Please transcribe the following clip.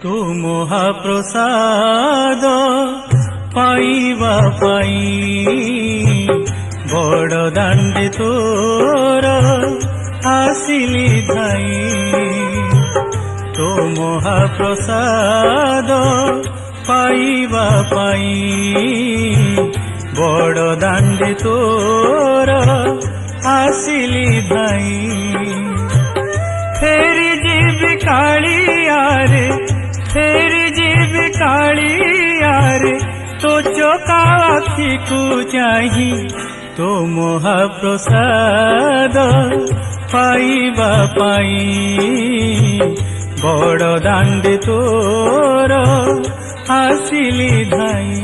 तू महाप्रसाद पाइबा पाई बड़ दांडे तोर आसिली धाई। तो महाप्रसाद पाइबा पाई बड़ दांडे तोर आसिली धाई। फेरी जीव कालियारे फेरी जीव कालियारे तो चोका आखि को चाही। तो महाप्रसाद पाइबा पाई बड़ दांडे तोर आसिली धाई।